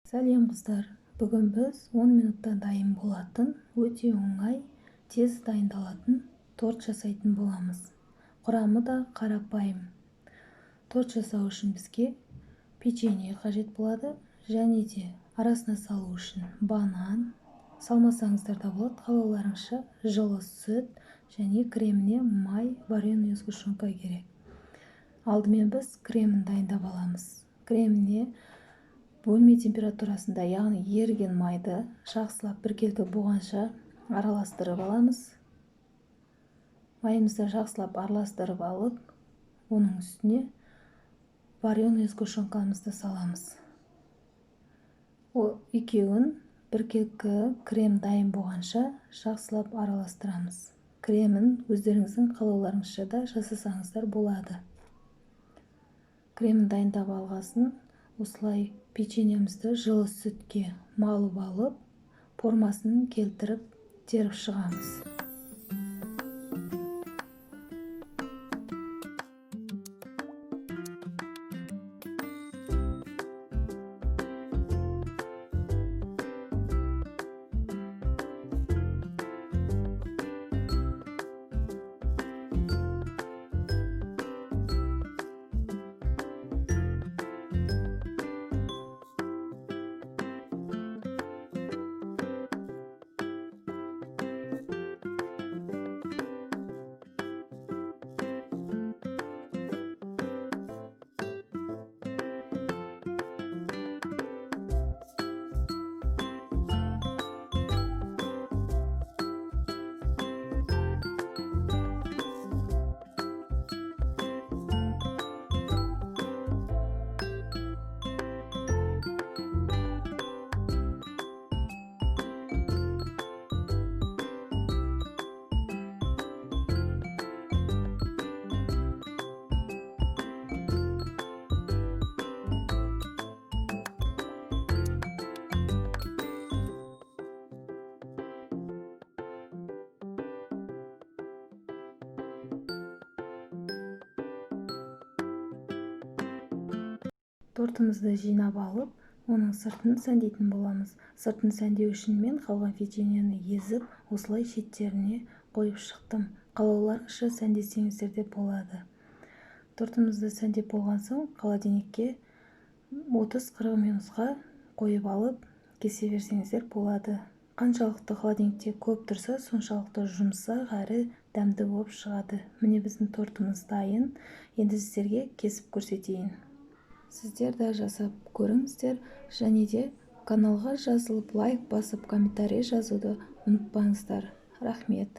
Сәлем қыздар, бүгін біз 10 минутта дайын болатын, өте оңай, тез дайындалатын торт жасайтын боламыз. Құрамы да қарапайым. Торт жасау үшін бізге печенье қажет болады, және де арасына салу үшін банан, салмасаңыздар да болады, қалауларыңызша жылы сүт және креміне май, вареная сгущенка керек. Алдымен біз кремін дайындап аламыз. Креміне бөлме температурасында, яғни еріген майды жақсылап біркелкі болғанша араластырып аламыз. Майымызды жақсылап араластырып алып, оның үстіне вареная сгущенкамызды саламыз. Ол екеуін біркелкі крем дайын болғанша жақсылап араластырамыз. Кремін өздеріңіздің қалауларыңызша да жасасаңыздар болады. Кремін дайындап алғасын, осылай печеньемізді жылы сүтке малып алып, формасын келтіріп теріп шығамыз. Тортымызды жинап алып, оның сыртын сәндейтін боламыз. Сыртын сәндеу үшін мен қалған печеньені езіп, осылай шеттеріне қойып шықтым. Қалауларыңызша сәндесеңіздер де болады. Тортымызды сәндеп болған соң, холодильникке 30-40 минутқа қойып алып, кесе берсеңіздер болады. Қаншалықты холодильникте көп тұрса, соншалықты жұмсақ әрі дәмді болып шығады. Міне біздің тортымыз дайын. Енді сіздерге кесіп көрсетейін. Сіздер де жасап көріңіздер, және де каналға жазылып, лайк басып, комментарий жазуды ұмытпаңыздар. Рахмет.